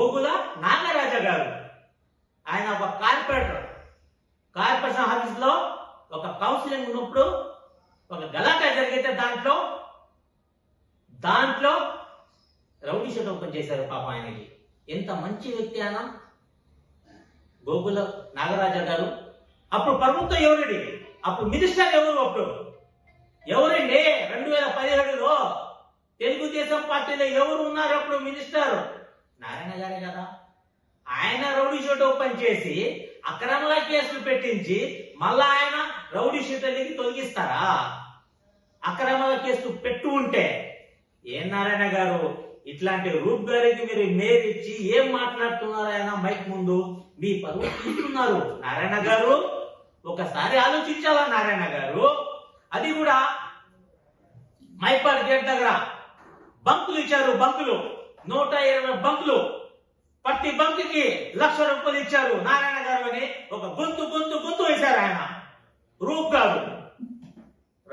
గోగుల నాగరాజ గారు. ఆయన ఒక కార్పొరేషన్ ఆఫీస్ లో ఒక కౌన్సిలింగ్ ఉన్నప్పుడు ఒక గలాటా జరిగితే దాంట్లో రౌడీ షీట్ ఓపెన్ చేశారు. పాప ఆయనకి ఎంత మంచి వ్యక్తి ఆయన గోగుల నాగరాజ గారు. అప్పుడు ప్రభుత్వం ఎవరండి? అప్పుడు మినిస్టర్ ఎవరు? ఎవరండి? 2017లో తెలుగుదేశం పార్టీలో ఎవరు ఉన్నారు అప్పుడు మినిస్టర్? నారాయణ గారే కదా. ఆయన రౌడీ షీట్ ఓపెన్ చేసి అక్రమంగా కేసులు పెట్టించి మళ్ళా ఆయన రౌడీ షీట్లకి తొలగిస్తారా? అక్రమంగా కేసులు పెట్టు ఉంటే ఏం నారాయణ గారు, ఇట్లాంటి రూప్ గారికి మీరు మేరిచ్చి ఏం మాట్లాడుతున్నారు? ఆయన మైక్ ముందు మీ పరువు తీస్తున్నారు నారాయణ గారు. ఒకసారి ఆలోచించాలా నారాయణ గారు? అది కూడా మైపాడ్ గేట్ దగ్గర బంకులు ఇచ్చారు. 120 బంకులు, ప్రతి బంకుకి ₹1,00,000 ఇచ్చారు నారాయణ గారు అని ఒక గొంతు వేశారు ఆయన రూప్ గారు.